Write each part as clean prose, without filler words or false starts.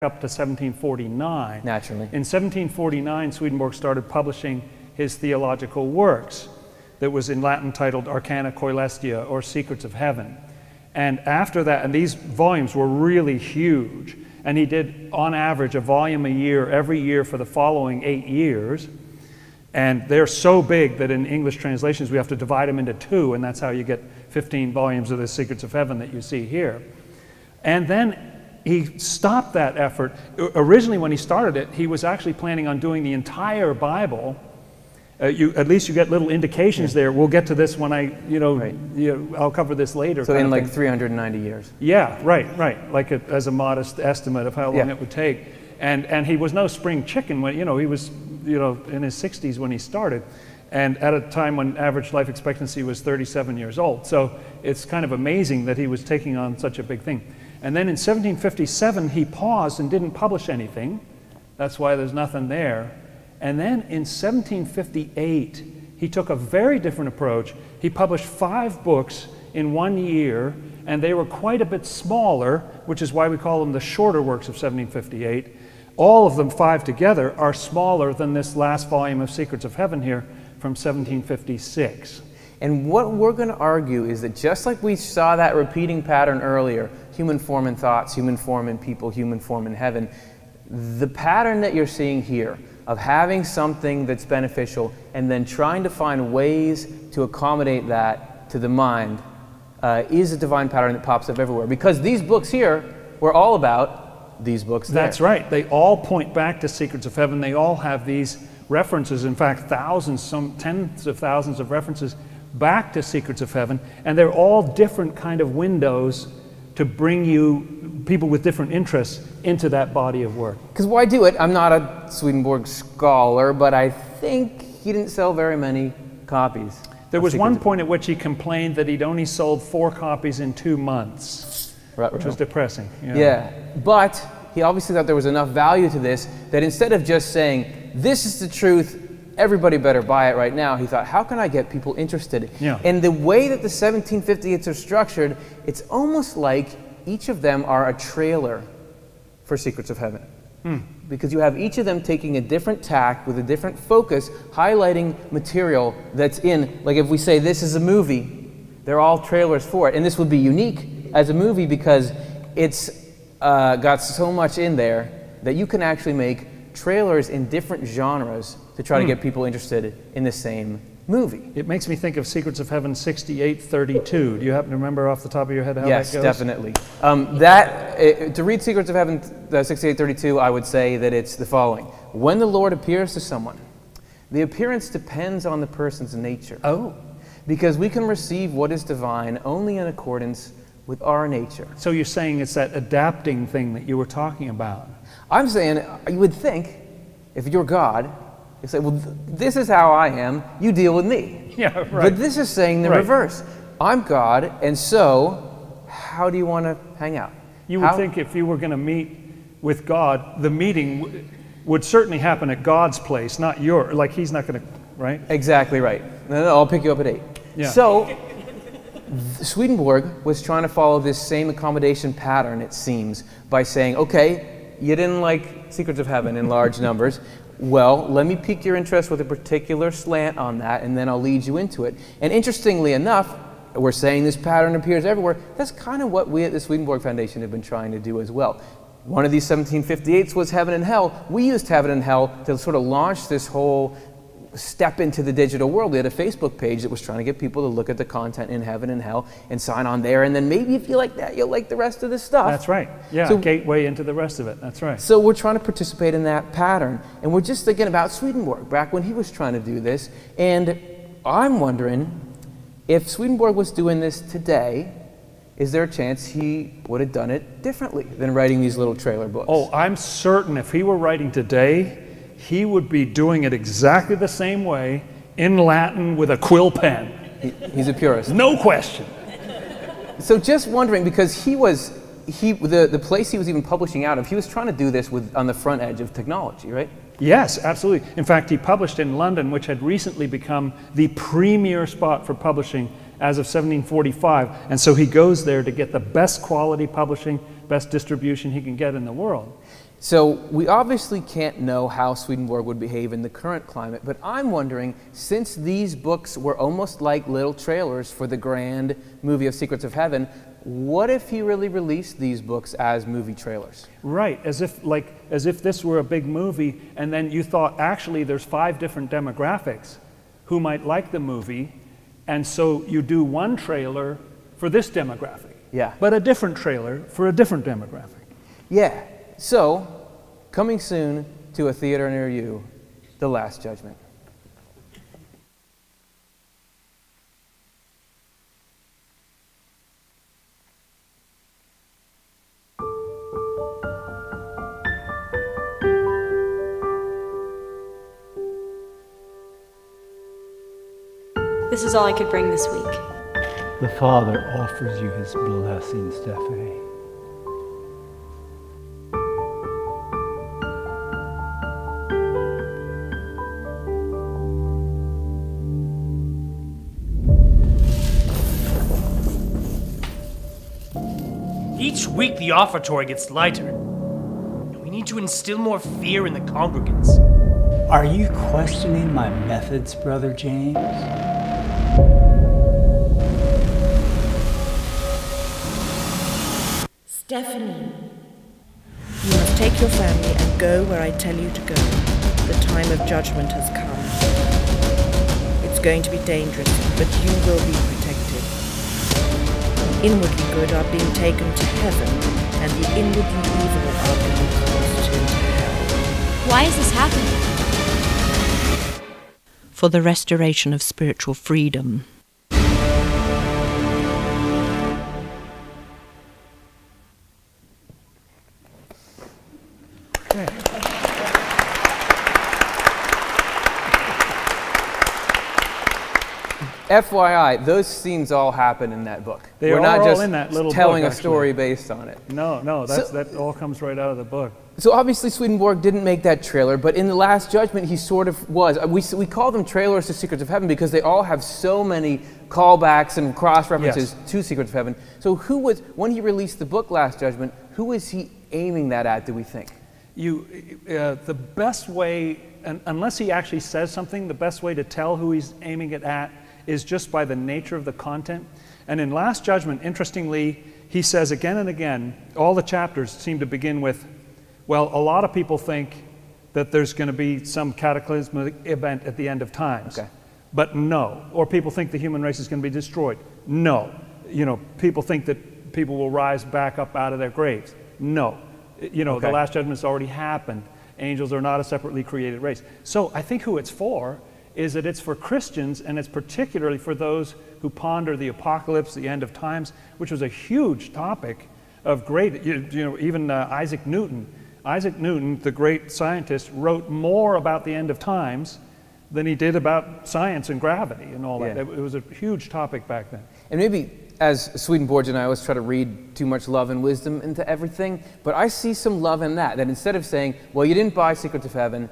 up to 1749. Naturally. In 1749, Swedenborg started publishing his theological works that was in Latin titled Arcana Coelestia, or Secrets of Heaven. And after that, and these volumes were really huge, and he did on average a volume a year every year for the following 8 years. And they're so big that in English translations we have to divide them into 2, and that's how you get 15 volumes of the Secrets of Heaven that you see here. And then he stopped that effort. Originally, when he started it, he was actually planning on doing the entire Bible. At least you get little indications there. We'll get to this when I'll cover this later. So in like 390 years. Yeah, right. Like as a modest estimate of how long it would take. And he was no spring chicken when, he was, in his 60s when he started. And at a time when average life expectancy was 37 years old. So it's kind of amazing that he was taking on such a big thing. And then in 1757, he paused and didn't publish anything. That's why there's nothing there. And then in 1758, he took a very different approach. He published 5 books in 1 year, and they were quite a bit smaller, which is why we call them the shorter works of 1758. All of them, 5 together, are smaller than this last volume of Secrets of Heaven here from 1756. And what we're going to argue is that just like we saw that repeating pattern earlier, human form in thoughts, human form in people, human form in heaven, the pattern that you're seeing here of having something that's beneficial and then trying to find ways to accommodate that to the mind is a divine pattern that pops up everywhere. Because these books here were all about these books there. That's right. They all point back to Secrets of Heaven. They all have these references, in fact, thousands, some tens of thousands of references back to Secrets of Heaven, and they're all different kind of windows to bring you people with different interests into that body of work. Because why do it? I'm not a Swedenborg scholar, but I think he didn't sell very many copies. There was one point at which he complained that he'd only sold 4 copies in 2 months, which was depressing. Yeah, but he obviously thought there was enough value to this that instead of just saying, this is the truth, everybody better buy it right now, he thought, how can I get people interested? And the way that the 1758s are structured, it's almost like each of them are a trailer for Secrets of Heaven. Because you have each of them taking a different tack with a different focus, highlighting material that's in, like if we say this is a movie, they're all trailers for it. And this would be unique as a movie because it's got so much in there that you can actually make trailers in different genres to try to get people interested in the same movie. It makes me think of Secrets of Heaven 6832. Do you happen to remember off the top of your head how that goes? Yes, definitely. To read Secrets of Heaven 6832, I would say that it's the following. When the Lord appears to someone, the appearance depends on the person's nature. Because we can receive what is divine only in accordance with our nature. So you're saying it's that adapting thing that you were talking about? I'm saying, you would think, if you're God, you say, well, this is how I am, you deal with me. Yeah, right. But this is saying the reverse. I'm God, and so, how do you want to hang out? You would think if you were going to meet with God, the meeting would certainly happen at God's place, not yours. Like, he's not going to, right? Exactly right. No, I'll pick you up at 8. Yeah. So, Swedenborg was trying to follow this same accommodation pattern, it seems, by saying, okay, you didn't like Secrets of Heaven in large numbers. Well, let me pique your interest with a particular slant on that, and then I'll lead you into it. And interestingly enough, we're saying this pattern appears everywhere. That's kind of what we at the Swedenborg Foundation have been trying to do as well. One of these 1758s was Heaven and Hell. We used Heaven and Hell to sort of launch this whole step into the digital world. We had a Facebook page that was trying to get people to look at the content in Heaven and Hell and sign on there, and then maybe if you like that, you'll like the rest of the stuff. That's right. Yeah, so, gateway into the rest of it. That's right. So we're trying to participate in that pattern, and we're just thinking about Swedenborg back when he was trying to do this, and I'm wondering if Swedenborg was doing this today, is there a chance he would have done it differently than writing these little trailer books? Oh, I'm certain if he were writing today, he would be doing it exactly the same way, in Latin with a quill pen. He's a purist. No question. So just wondering, because the place he was even publishing out of, he was trying to do this on the front edge of technology, right? Yes, absolutely. In fact, he published in London, which had recently become the premier spot for publishing as of 1745. And so he goes there to get the best quality publishing, best distribution he can get in the world. So we obviously can't know how Swedenborg would behave in the current climate, but I'm wondering, since these books were almost like little trailers for the grand movie of Secrets of Heaven, what if he really released these books as movie trailers? Right, as if this were a big movie, and then you thought, actually, there's 5 different demographics who might like the movie, and so you do one trailer for this demographic, but a different trailer for a different demographic. Yeah. So, coming soon to a theater near you, The Last Judgment. This is all I could bring this week. The Father offers you his blessing, Stephanie. Each week the offertory gets lighter, and we need to instill more fear in the congregants. Are you questioning my methods, Brother James? Stephanie, you must take your family and go where I tell you to go. The time of judgment has come. It's going to be dangerous, but you will be protected. The inwardly good are being taken to heaven, and the inwardly evil are being cast into hell. Why is this happening? For the restoration of spiritual freedom. FYI, those scenes all happen in that book. We're not just in that little telling book, a story based on it. No, that all comes right out of the book. So obviously Swedenborg didn't make that trailer, but in The Last Judgment he sort of was. We call them trailers to Secrets of Heaven because they all have so many callbacks and cross-references to Secrets of Heaven. So when he released the book Last Judgment, who was he aiming that at, do we think? The best way, unless he actually says something, the best way to tell who he's aiming it at is just by the nature of the content. And in Last Judgment, interestingly, he says again and again, all the chapters seem to begin with, well, a lot of people think that there's going to be some cataclysmic event at the end of times. Okay. But no. Or people think the human race is going to be destroyed. No. People think that people will rise back up out of their graves. No. The Last Judgment's already happened. Angels are not a separately created race. So I think who it's for is that it's for Christians, and it's particularly for those who ponder the apocalypse, the end of times, which was a huge topic of great, even Isaac Newton. Isaac Newton, the great scientist, wrote more about the end of times than he did about science and gravity and all that. It was a huge topic back then. And maybe, as Swedenborg and I always try to read too much love and wisdom into everything, but I see some love in that instead of saying, well, you didn't buy Secrets of Heaven,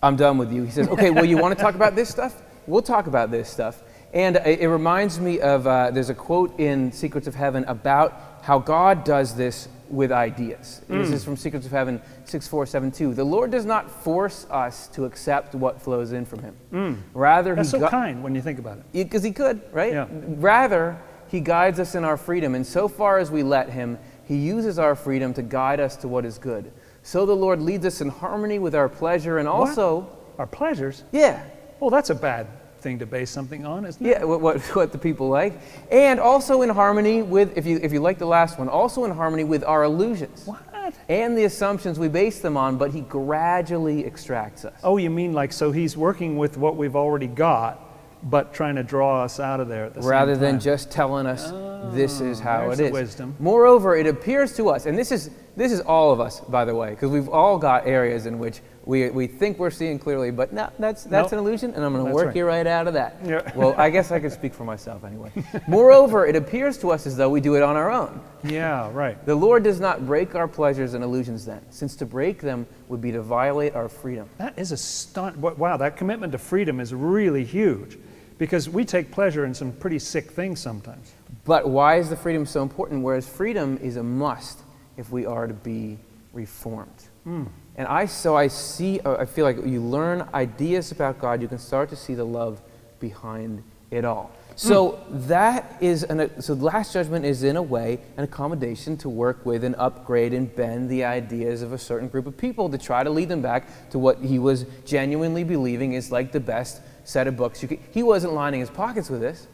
I'm done with you. He says, okay, well, you want to talk about this stuff? We'll talk about this stuff. And it reminds me of, there's a quote in Secrets of Heaven about how God does this with ideas. This is from Secrets of Heaven 6:4-7-2. The Lord does not force us to accept what flows in from him. Rather, That's so kind when you think about it. Because he could, right? Yeah. Rather, he guides us in our freedom. And so far as we let him, he uses our freedom to guide us to what is good. So the Lord leads us in harmony with our pleasure and also... What? Our pleasures? Yeah. Well, that's a bad thing to base something on, isn't it? Yeah, what the people like. And also in harmony with, if you like the last one, also in harmony with our illusions. What? And the assumptions we base them on, but he gradually extracts us. Oh, you mean so he's working with what we've already got, but trying to draw us out of there at the same time. Rather than just telling us this is how it is. Wisdom. Moreover, it appears to us, and this is all of us, by the way, because we've all got areas in which we think we're seeing clearly, but no, that's an illusion, and I'm going to work you right out of that. Yeah. Well, I guess I could speak for myself anyway. Moreover, it appears to us as though we do it on our own. Yeah, right. The Lord does not break our pleasures and illusions then, since to break them would be to violate our freedom. That is a stunt. Wow, that commitment to freedom is really huge, because we take pleasure in some pretty sick things sometimes. But why is the freedom so important? Whereas freedom is a must if we are to be reformed. And I feel like you learn ideas about God, you can start to see the love behind it all. So so the Last Judgment is in a way an accommodation to work with and upgrade and bend the ideas of a certain group of people to try to lead them back to what he was genuinely believing is like the best set of books you could. He wasn't lining his pockets with this,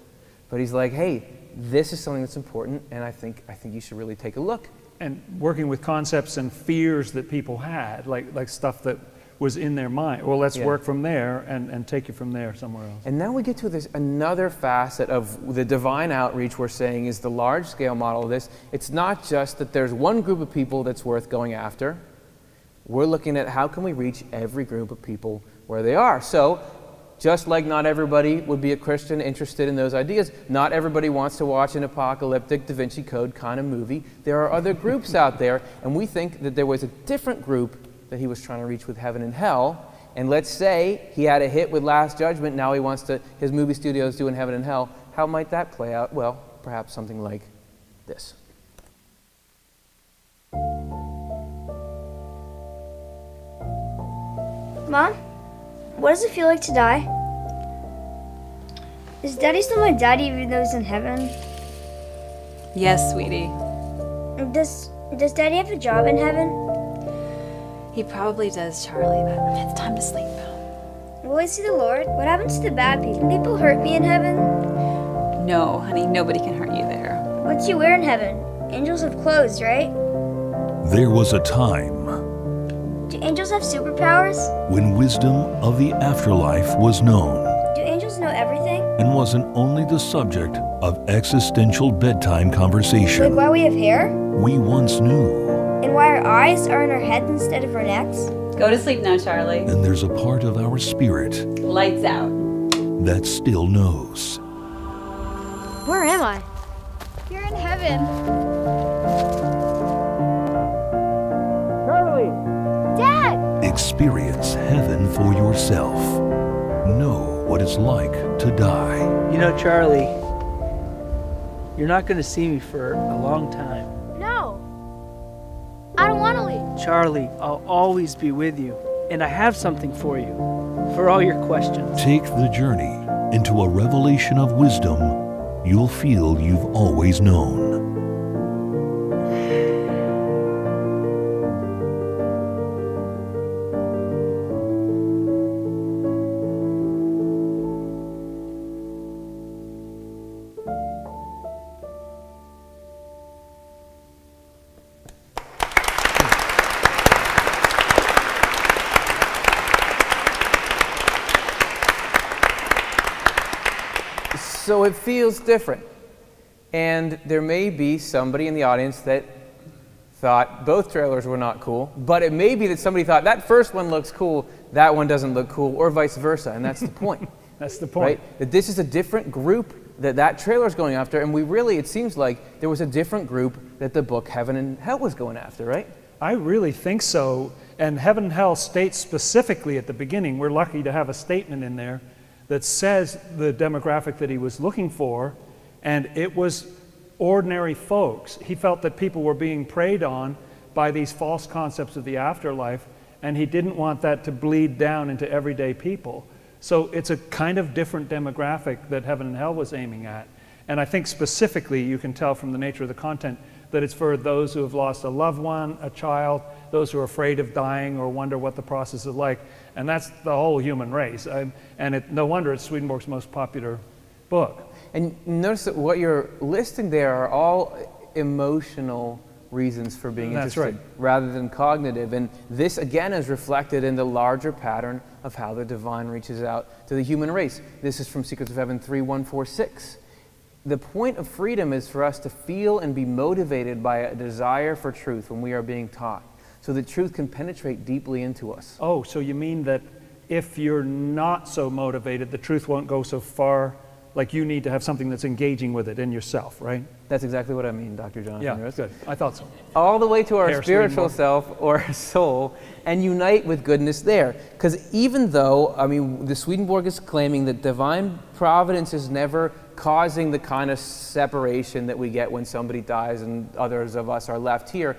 but he's like, hey, this is something that's important, and I think you should really take a look. And working with concepts and fears that people had, like stuff that was in their mind. Well, let's work from there and take you from there somewhere else. And now we get to this another facet of the divine outreach we're saying is the large-scale model of this. It's not just that there's one group of people that's worth going after. We're looking at how can we reach every group of people where they are. So just like not everybody would be a Christian interested in those ideas, not everybody wants to watch an apocalyptic Da Vinci Code kind of movie. There are other groups out there, and we think that there was a different group that he was trying to reach with Heaven and Hell. And let's say he had a hit with Last Judgment, now he wants his movie studio is doing Heaven and Hell. How might that play out? Well, perhaps something like this. Mom, what does it feel like to die? Is Daddy still my daddy even though he's in heaven? Yes, sweetie. Does Daddy have a job in heaven? He probably does, Charlie, but it's time to sleep. Will I see the Lord? What happens to the bad people? Can people hurt me in heaven? No, honey, nobody can hurt you there. What do you wear in heaven? Angels have clothes, right? There was a time Do angels have superpowers? when wisdom of the afterlife was known Do angels know everything? and wasn't only the subject of existential bedtime conversation. Like why we have hair? We once knew. And why our eyes are in our heads instead of our necks? Go to sleep now, Charlie. And there's a part of our spirit Lights out. that still knows. Where am I? You're in heaven. Charlie! Dad! Experience heaven for yourself. Know what it's like to die. You know, Charlie, you're not going to see me for a long time. No. I don't want to leave. Charlie, I'll always be with you, and I have something for you, for all your questions. Take the journey into a revelation of wisdom you'll feel you've always known. So it feels different. And there may be somebody in the audience that thought both trailers were not cool, but it may be that somebody thought that first one looks cool, that one doesn't look cool, or vice versa, and that's the point. That's the point. Right? That this is a different group that trailer is going after, and it seems like there was a different group that the book Heaven and Hell was going after, right? I really think so. And Heaven and Hell states specifically at the beginning, we're lucky to have a statement in there that says the demographic that he was looking for, and it was ordinary folks. He felt that people were being preyed on by these false concepts of the afterlife, and he didn't want that to bleed down into everyday people. So it's a kind of different demographic that Heaven and Hell was aiming at. And I think specifically you can tell from the nature of the content that it's for those who have lost a loved one, a child, those who are afraid of dying or wonder what the process is like. And that's the whole human race. No wonder it's Swedenborg's most popular book. And notice that what you're listing there are all emotional reasons for being interested, right, rather than cognitive. And this, again, is reflected in the larger pattern of how the divine reaches out to the human race. This is from Secrets of Heaven 3:146. The point of freedom is for us to feel and be motivated by a desire for truth when we are being taught, so that truth can penetrate deeply into us. Oh, so you mean that if you're not so motivated, the truth won't go so far, like you need to have something that's engaging with it in yourself, right? That's exactly what I mean, Dr. Jonathan. Yeah, good. I thought so. All the way to our spiritual self or soul and unite with goodness there. Because even though, the Swedenborg is claiming that divine providence is never causing the kind of separation that we get when somebody dies and others of us are left here,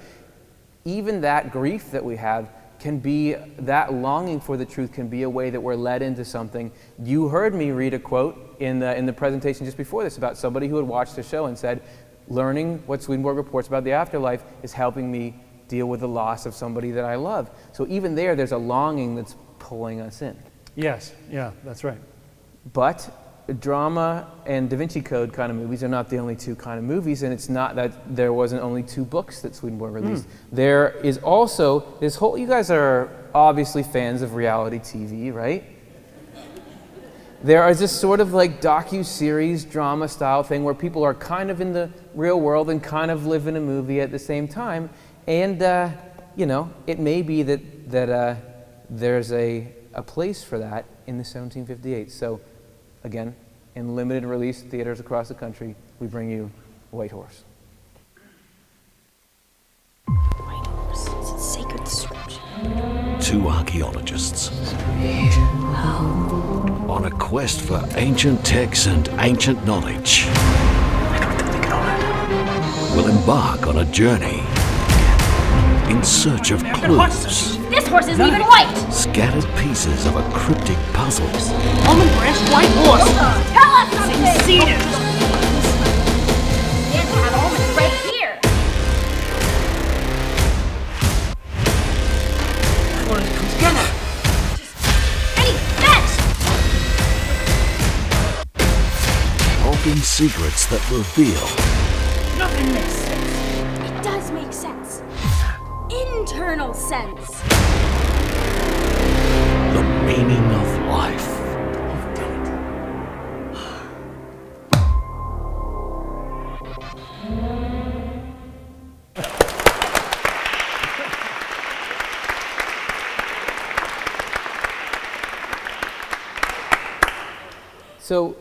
even that grief that we have can be, that longing for the truth can be a way that we're led into something. You heard me read a quote in the presentation just before this about somebody who had watched the show and said, learning what Swedenborg reports about the afterlife is helping me deal with the loss of somebody that I love. So even there's a longing that's pulling us in. Yes, yeah, that's right. But drama and Da Vinci Code kind of movies are not the only two kind of movies, and it's not that there wasn't only 2 books that Swedenborg released. There is also this whole, you guys are obviously fans of reality TV, right? There is this sort of like docu-series drama style thing where people are kind of in the real world and kind of live in a movie at the same time. And, you know, it may be that there's a place for that in the 1758. So, again, in limited release theaters across the country, we bring you White Horse. White Horse is a sacred description. 2 archaeologists on a quest for ancient texts and ancient knowledge will embark on a journey in search of clues. This horse isn't even white! Scattered pieces of a cryptic puzzle. Almond branch white horse. Tell us something! It's in cedars. The answer have almonds right here! I wanted to come together. Any fetch! Open secrets that reveal Nothing makes sense. It does make sense. Internal sense. the meaning of life. So,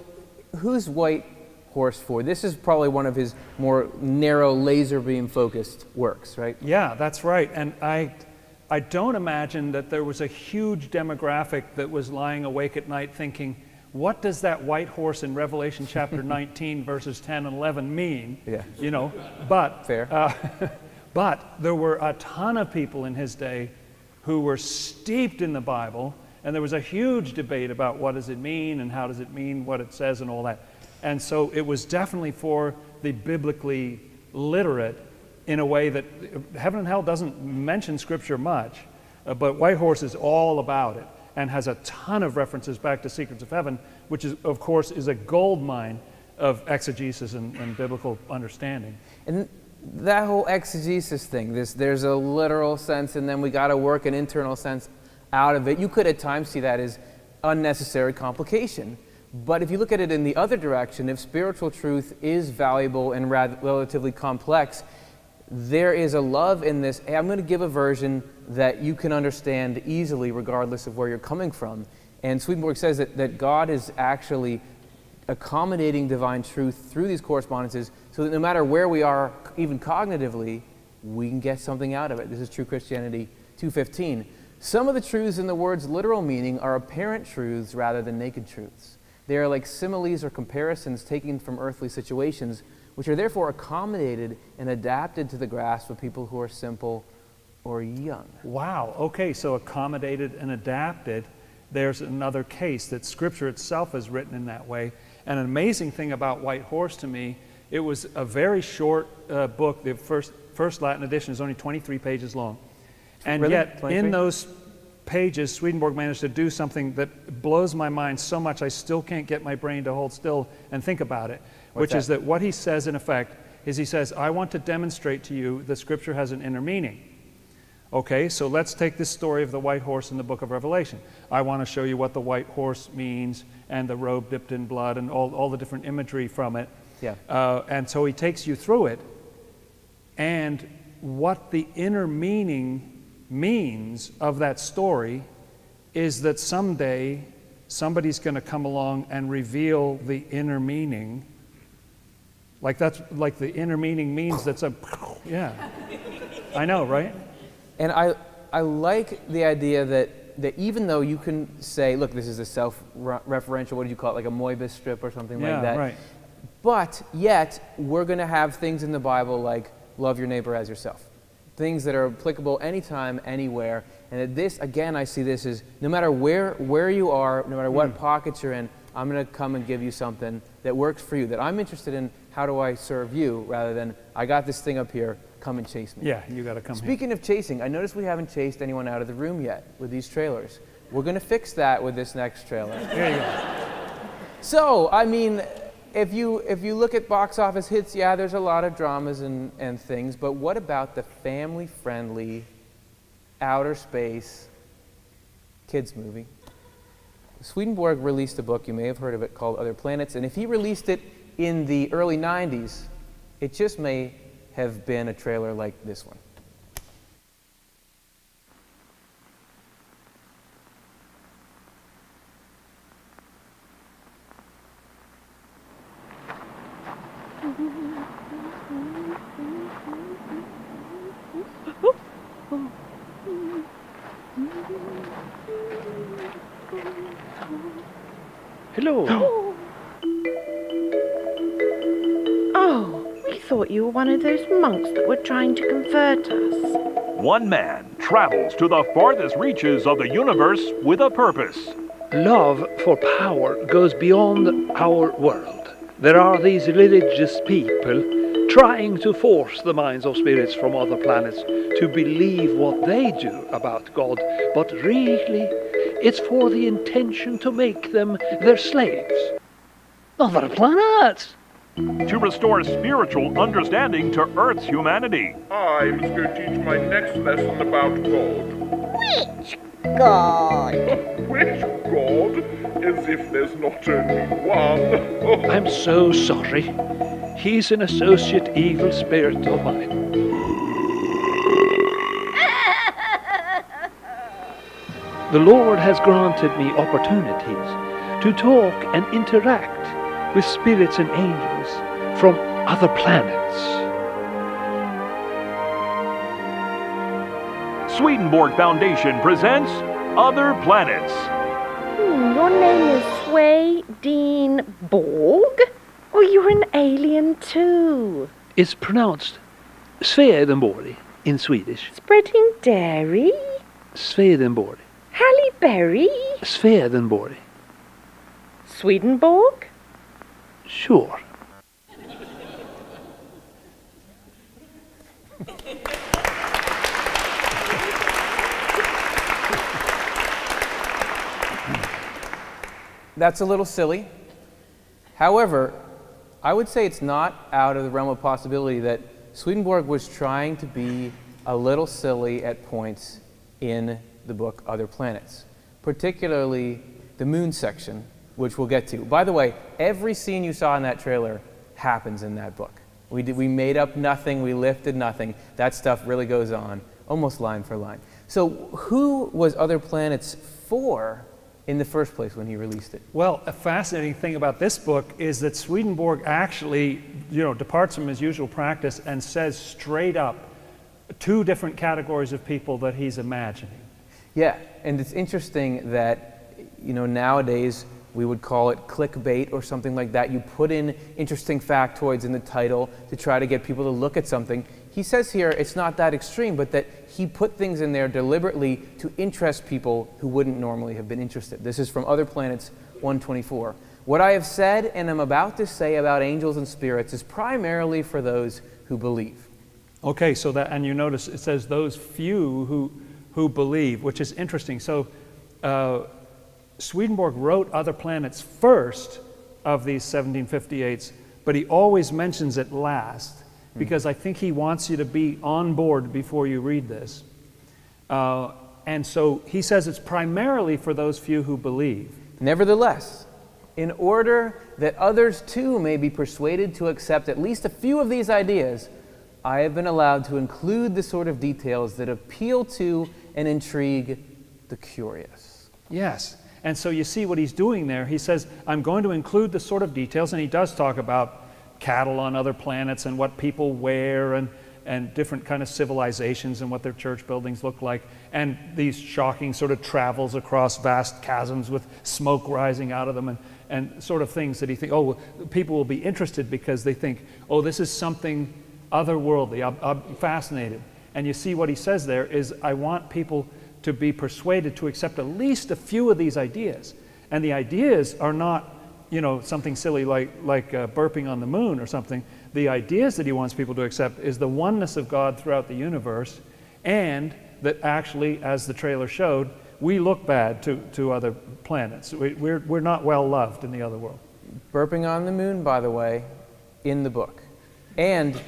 who's White Horse for? This is probably one of his more narrow laser beam focused works, right? Yeah, that's right. And I don't imagine that there was a huge demographic that was lying awake at night thinking, what does that white horse in Revelation chapter 19 verses 10 and 11 mean? Yeah. You know, but, Fair. but there were a ton of people in his day who were steeped in the Bible, and there was a huge debate about what does it mean and how does it mean what it says and all that. And so it was definitely for the biblically literate in a way that Heaven and Hell doesn't mention Scripture much, but White Horse is all about it and has a ton of references back to Secrets of Heaven, which is, of course, is a gold mine of exegesis and biblical understanding. And that whole exegesis thing, there's a literal sense and then we got to work an internal sense out of it. You could at times see that as unnecessary complication. But if you look at it in the other direction, if spiritual truth is valuable and relatively complex, there is a love in this. Hey, I'm going to give a version that you can understand easily regardless of where you're coming from. And Swedenborg says that God is actually accommodating divine truth through these correspondences so that no matter where we are, even cognitively, we can get something out of it. This is True Christianity 2:15. Some of the truths in the word's literal meaning are apparent truths rather than naked truths. They are like similes or comparisons taken from earthly situations, which are therefore accommodated and adapted to the grasp of people who are simple or young. Wow, okay, so accommodated and adapted, there's another case that Scripture itself is written in that way. And an amazing thing about White Horse to me, it was a very short book. The first Latin edition is only 23 pages long. And really? yet, 23? in those pages, Swedenborg managed to do something that blows my mind so much I still can't get my brain to hold still and think about it, which is that what he says, in effect, is he says, I want to demonstrate to you that Scripture has an inner meaning. Okay, so let's take this story of the white horse in the book of Revelation. I want to show you what the white horse means and the robe dipped in blood and all the different imagery from it. Yeah. And so he takes you through it, and what the inner meaning means of that story is that someday somebody's going to come along and reveal the inner meaning. Like that's like the inner meaning means that's a yeah. I know, right? And I like the idea that even though you can say, look, this is a self-referential, what do you call it, like a Moebius strip or something like that. Right. But yet we're going to have things in the Bible like love your neighbor as yourself. things that are applicable anytime, anywhere. And that this, again, I see this as no matter where you are, no matter what pockets you're in, I'm going to come and give you something that works for you, that I'm interested in. How do I serve you, rather than I got this thing up here, come and chase me. Yeah, you got to come Speaking of chasing, I noticed we haven't chased anyone out of the room yet with these trailers. We're going to fix that with this next trailer. There you go. So, I mean, if you look at box office hits, yeah, there's a lot of dramas and things, but what about the family-friendly, outer space kids movie? Swedenborg released a book, you may have heard of it, called Other Planets, and if he released it in the early 90s, it just may have been a trailer like this one. Hello. Oh, we thought you were one of those monks that were trying to convert us. One man travels to the farthest reaches of the universe with a purpose. Love for power goes beyond our world. There are these religious people trying to force the minds of spirits from other planets to believe what they do about God, but really, it's for the intention to make them their slaves. Other planets! To restore spiritual understanding to Earth's humanity. I'm going to teach my next lesson about God. Which God? Which God? As if there's not only one. I'm so sorry. He's an associate evil spirit of mine. The Lord has granted me opportunities to talk and interact with spirits and angels from other planets. Swedenborg Foundation presents Other Planets. Your name is Swedenborg? Or you're an alien too? It's pronounced Swedenborg in Swedish. Spreading dairy? Swedenborg. Halle Berry? Swedenborg. Swedenborg? Sure. That's a little silly. However, I would say it's not out of the realm of possibility that Swedenborg was trying to be a little silly at points in the book Other Planets, particularly the moon section, which we'll get to. By the way, every scene you saw in that trailer happens in that book. We made up nothing, we lifted nothing. That stuff really goes on, almost line for line. So who was Other Planets for in the first place when he released it? Well, a fascinating thing about this book is that Swedenborg actually, departs from his usual practice and says straight up two different categories of people that he's imagining. Yeah, and it's interesting that, nowadays we would call it clickbait or something like that. You put in interesting factoids in the title to try to get people to look at something. He says here it's not that extreme, but that he put things in there deliberately to interest people who wouldn't normally have been interested. This is from Other Planets 124. What I have said and am about to say about angels and spirits is primarily for those who believe. Okay, so that, and you notice it says those few who believe, which is interesting. So Swedenborg wrote Other Planets first of these 1758s, but he always mentions it last, because I think he wants you to be on board before you read this. And so he says it's primarily for those few who believe. Nevertheless, in order that others too may be persuaded to accept at least a few of these ideas, I have been allowed to include the sort of details that appeal to and intrigue the curious. Yes, and so you see what he's doing there. He says, I'm going to include the sort of details, and he does talk about cattle on other planets and what people wear and different kind of civilizations and what their church buildings look like, and these shocking sort of travels across vast chasms with smoke rising out of them and sort of things that he thinks, oh, people will be interested because they think, oh, this is something otherworldly. I'm fascinated. And you see what he says there is, I want people to be persuaded to accept at least a few of these ideas. And the ideas are not, you know, something silly like burping on the moon or something. The ideas that he wants people to accept is the oneness of God throughout the universe, and that actually, as the trailer showed, we look bad to other planets. We're not well loved in the other world. Burping on the moon, by the way, in the book. And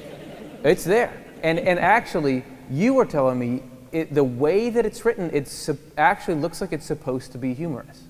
it's there. And actually, you were telling me, the way that it's written, it actually looks like it's supposed to be humorous.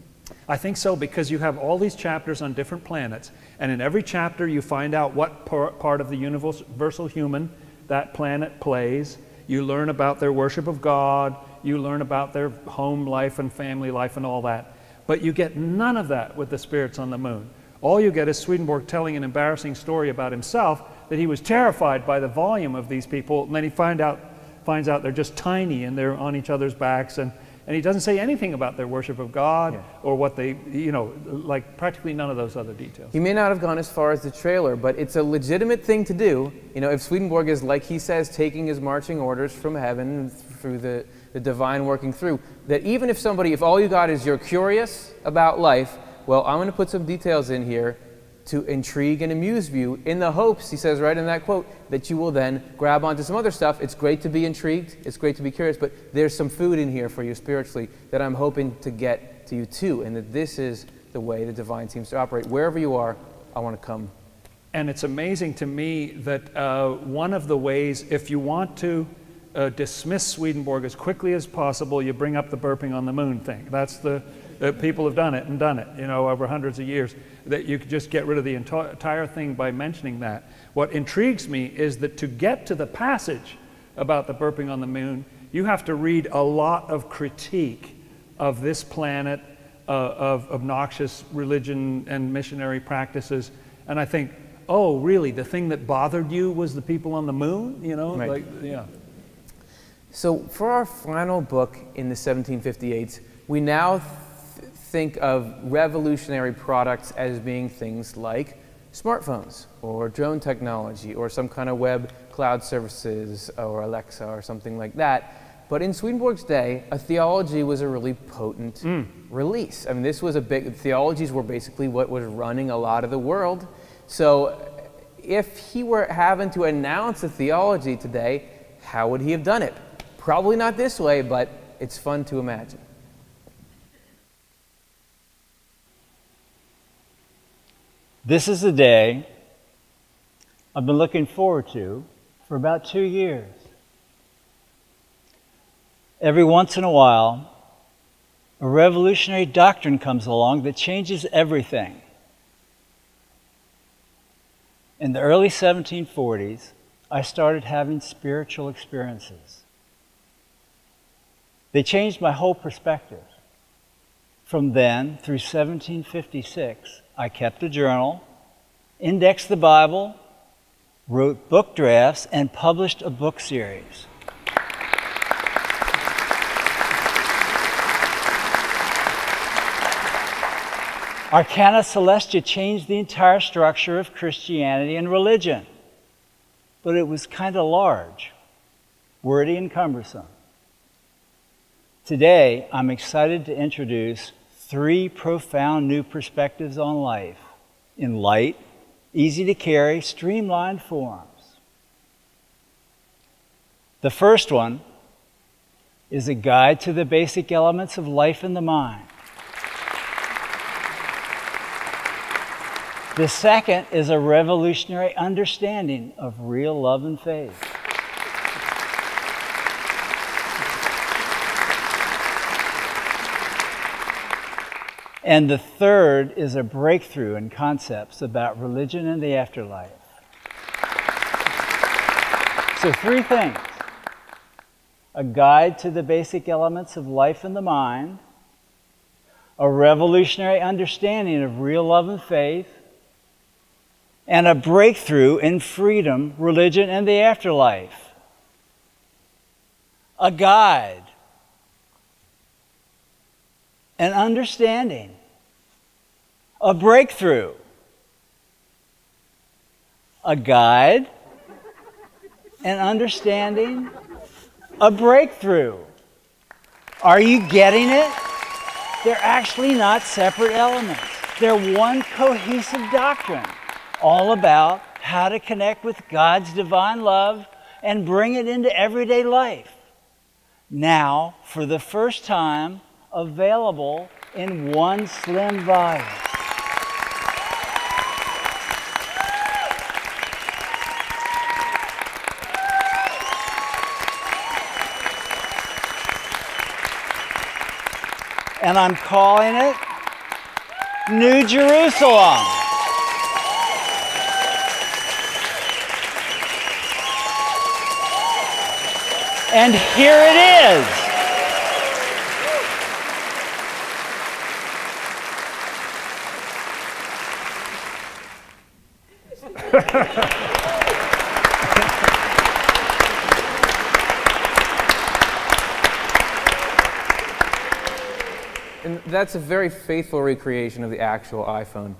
I think so, because you have all these chapters on different planets, and in every chapter you find out what part of the universal human that planet plays. You learn about their worship of God, you learn about their home life and family life and all that. But you get none of that with the spirits on the moon. All you get is Swedenborg telling an embarrassing story about himself, that he was terrified by the volume of these people, and then he finds out they're just tiny and they're on each other's backs, and he doesn't say anything about their worship of God or what they, you know, like practically none of those other details. He may not have gone as far as the trailer, but it's a legitimate thing to do. You know, if Swedenborg is, like he says, taking his marching orders from heaven through the divine working through, that even if somebody, if all you got is you're curious about life, well, I'm going to put some details in here to intrigue and amuse you, in the hopes, he says right in that quote, that you will then grab onto some other stuff. It's great to be intrigued, it's great to be curious, but there's some food in here for you spiritually that I'm hoping to get to you too, and that this is the way the divine seems to operate. Wherever you are, I want to come. And it's amazing to me that one of the ways, if you want to dismiss Swedenborg as quickly as possible, you bring up the burping on the moon thing. That's the people have done it, you know, over hundreds of years, that you could just get rid of the entire thing by mentioning that. What intrigues me is that to get to the passage about the burping on the moon, you have to read a lot of critique of this planet, of obnoxious religion and missionary practices. And I think, oh, really, the thing that bothered you was the people on the moon? You know, right. Like, yeah. So for our final book in the 1758s, we now think of revolutionary products as being things like smartphones or drone technology or some kind of web cloud services or Alexa or something like that. But in Swedenborg's day, a theology was a really potent release. I mean, this was a big, theologies were basically what was running a lot of the world. So if he were having to announce a theology today, how would he have done it? Probably not this way, but it's fun to imagine. This is a day I've been looking forward to for about 2 years. Every once in a while, a revolutionary doctrine comes along that changes everything. In the early 1740s, I started having spiritual experiences. They changed my whole perspective. From then through 1756, I kept a journal, indexed the Bible, wrote book drafts, and published a book series. Arcana Celestia changed the entire structure of Christianity and religion, but it was kind of large, wordy, and cumbersome. Today, I'm excited to introduce 3 profound new perspectives on life in light, easy to carry, streamlined forms. The first one is a guide to the basic elements of life and the mind. The second is a revolutionary understanding of real love and faith. And the third is a breakthrough in concepts about religion and the afterlife. So 3 things: a guide to the basic elements of life and the mind, a revolutionary understanding of real love and faith, and a breakthrough in freedom, religion, and the afterlife. A guide, an understanding, a breakthrough, a guide, an understanding, a breakthrough. Are you getting it? They're actually not separate elements. They're one cohesive doctrine, all about how to connect with God's divine love and bring it into everyday life. Now, for the first time, available in one slim volume. And I'm calling it New Jerusalem. And here it is. And that's a very faithful recreation of the actual iPhone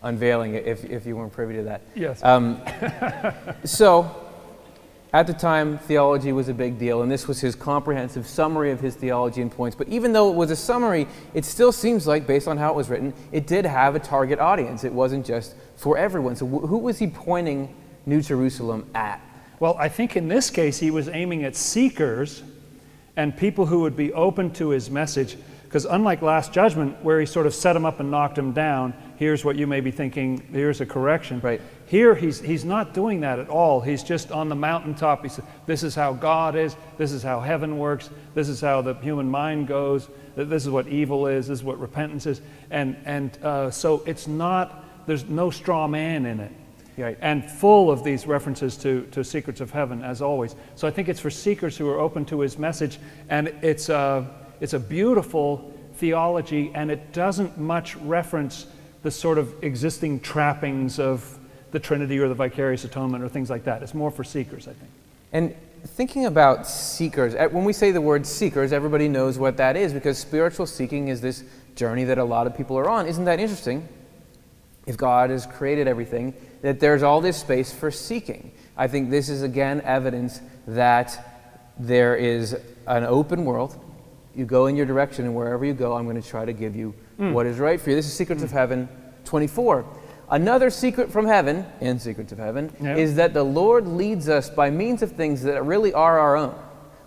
unveiling it, if you weren't privy to that. Yes. So, at the time, theology was a big deal, and this was his comprehensive summary of his theology and points. But even though it was a summary, it still seems like, based on how it was written, it did have a target audience. It wasn't just for everyone. So who was he pointing New Jerusalem at? Well, I think in this case, he was aiming at seekers and people who would be open to his message. Because unlike Last Judgment, where he sort of set them up and knocked them down, here's what you may be thinking, here's a correction. Right. Here, he's not doing that at all. He's just on the mountaintop. He said, this is how God is, this is how heaven works, this is how the human mind goes, this is what evil is, this is what repentance is. And so it's not, there's no straw man in it. Right. And full of these references to secrets of heaven, as always. So I think it's for seekers who are open to his message, and it's a beautiful theology, and it doesn't much reference the sort of existing trappings of the Trinity or the vicarious atonement or things like that. It's more for seekers, I think. And thinking about seekers, when we say the word seekers, everybody knows what that is, because spiritual seeking is this journey that a lot of people are on. Isn't that interesting? If God has created everything, that there's all this space for seeking. I think this is, again, evidence that there is an open world. You go in your direction, and wherever you go, I'm going to try to give you what is right for you. This is Secrets of Heaven 24. Another secret from heaven, in Secrets of Heaven, is that the Lord leads us by means of things that really are our own,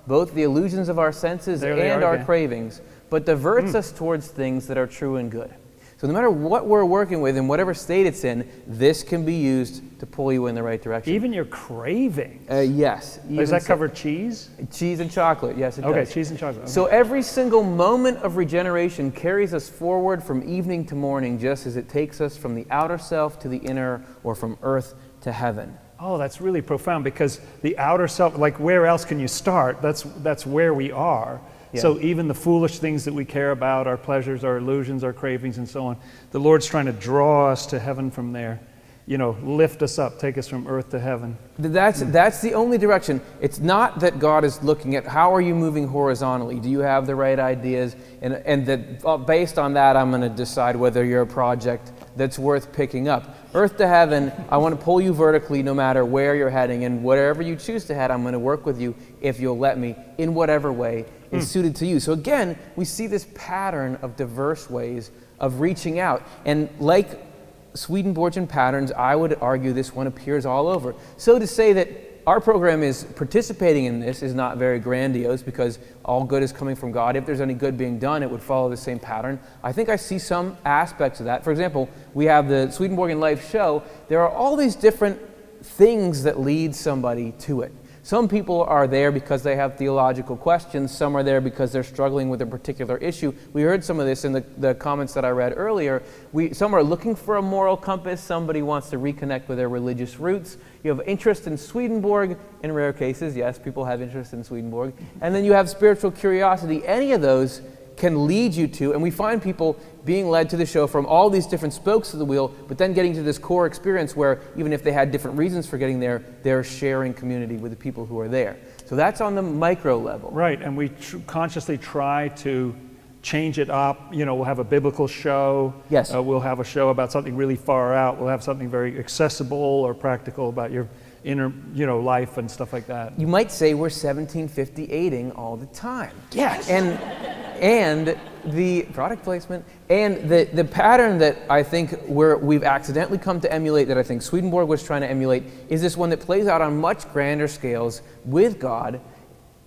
both the illusions of our senses and our cravings, but diverts us towards things that are true and good. So no matter what we're working with, in whatever state it's in, this can be used to pull you in the right direction. Even your cravings? Yes. Does that cover cheese? Cheese and chocolate, yes it does. Okay, cheese and chocolate. Okay. So every single moment of regeneration carries us forward from evening to morning, just as it takes us from the outer self to the inner, or from earth to heaven. Oh, that's really profound, because the outer self, like where else can you start? That's where we are. Yeah. So even the foolish things that we care about, our pleasures, our illusions, our cravings, and so on, the Lord's trying to draw us to heaven from there. You know, lift us up, take us from earth to heaven. That's the only direction. It's not that God is looking at how are you moving horizontally. Do you have the right ideas? And that based on that, I'm going to decide whether you're a project that's worth picking up. Earth to heaven, I want to pull you vertically no matter where you're heading. And wherever you choose to head, I'm going to work with you if you'll let me, in whatever way is suited to you. So again, we see this pattern of diverse ways of reaching out. And like Swedenborgian patterns, I would argue this one appears all over. So to say that our program is participating in this is not very grandiose, because all good is coming from God. If there's any good being done, it would follow the same pattern. I think I see some aspects of that. For example, we have the Swedenborgian Life show. There are all these different things that lead somebody to it. Some people are there because they have theological questions. Some are there because they're struggling with a particular issue. We heard some of this in the comments that I read earlier. Some are looking for a moral compass. Somebody wants to reconnect with their religious roots. You have interest in Swedenborg, in rare cases. Yes, people have interest in Swedenborg. And then you have spiritual curiosity. Any of those can lead you to, and we find people being led to the show from all these different spokes of the wheel, but then getting to this core experience where even if they had different reasons for getting there, they're sharing community with the people who are there. So that's on the micro level. Right, and we consciously try to change it up. You know, we'll have a biblical show. Yes. We'll have a show about something really far out. We'll have something very accessible or practical about your inner, life and stuff like that. You might say we're 1758ing all the time. Yes. And the product placement and the pattern that I think we've accidentally come to emulate, that I think Swedenborg was trying to emulate, is this one that plays out on much grander scales with God.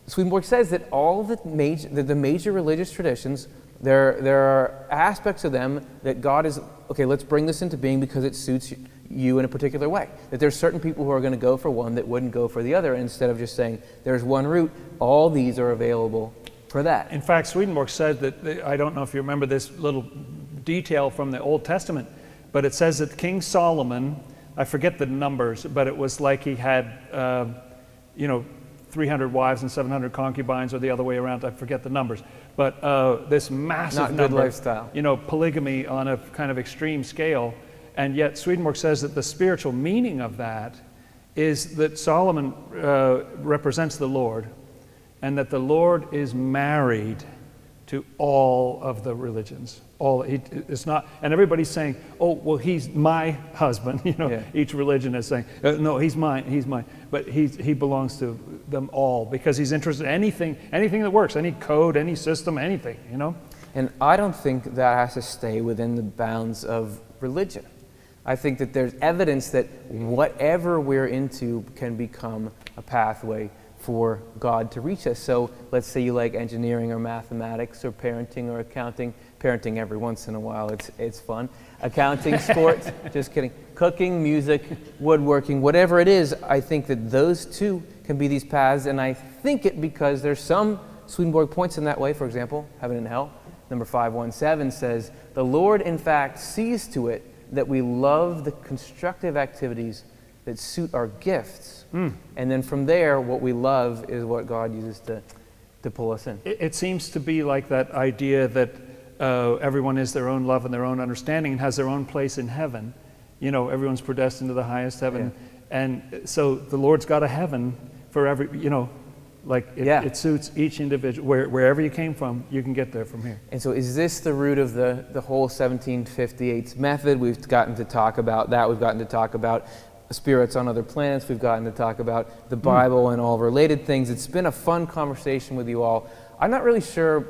Swedenborg says that all the major religious traditions, there are aspects of them that God is, okay, let's bring this into being because it suits you in a particular way. That there's certain people who are going to go for one that wouldn't go for the other, instead of just saying there's one route, all these are available for that. In fact, Swedenborg said that, I don't know if you remember this little detail from the Old Testament, but it says that King Solomon, I forget the numbers, but it was like he had, 300 wives and 700 concubines, or the other way around, I forget the numbers. But this massive Not number, good lifestyle. Polygamy on a kind of extreme scale. And yet Swedenborg says that the spiritual meaning of that is that Solomon represents the Lord, and that the Lord is married to all of the religions. It's not, and everybody's saying, oh, well, he's my husband. Each religion is saying, no, he's mine. But he belongs to them all, because he's interested in anything that works, any code, any system, anything, And I don't think that has to stay within the bounds of religion. I think that there's evidence that whatever we're into can become a pathway for God to reach us. So let's say you like engineering or mathematics or parenting or accounting. Parenting every once in a while, it's fun. Accounting, sports, just kidding. Cooking, music, woodworking, whatever it is, I think that those two can be these paths, and I think it because there's some, Swedenborg points in that way, for example, Heaven and Hell, number 517 says, the Lord in fact sees to it that we love the constructive activities that suit our gifts. And then from there, what we love is what God uses to pull us in. It seems to be like that idea that everyone is their own love and their own understanding and has their own place in heaven. Everyone's predestined to the highest heaven. Yeah. And so the Lord's got a heaven for every, it suits each individual. Wherever you came from, you can get there from here. And so is this the root of the whole 1758 method? We've gotten to talk about that. We've gotten to talk about spirits on other planets. We've gotten to talk about the Bible and all related things. It's been a fun conversation with you all. I'm not really sure,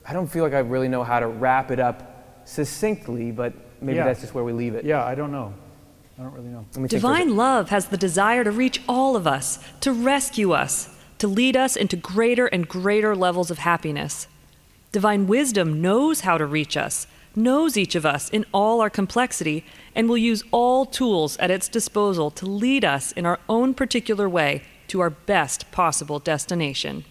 I don't feel like I really know how to wrap it up succinctly, but maybe that's just where we leave it. Yeah, I don't know. I don't really know. Divine love has the desire to reach all of us, to rescue us, to lead us into greater and greater levels of happiness. Divine wisdom knows how to reach us, knows each of us in all our complexity, and will use all tools at its disposal to lead us in our own particular way to our best possible destination.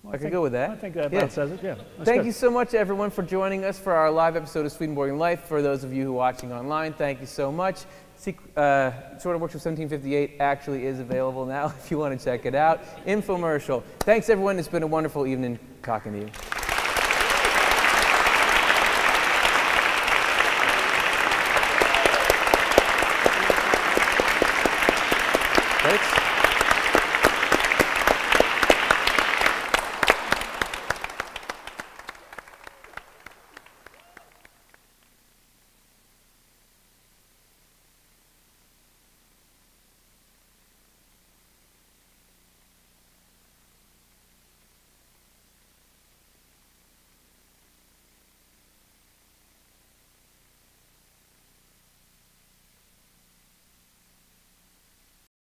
Well, I could go with that. I think that about says it, yeah. Thank you so much, everyone, for joining us for our live episode of Swedenborg in Life. For those of you who are watching online, thank you so much. Sort of Workshop 1758 actually is available now if you want to check it out. Infomercial. Thanks, everyone. It's been a wonderful evening talking to you. Thanks.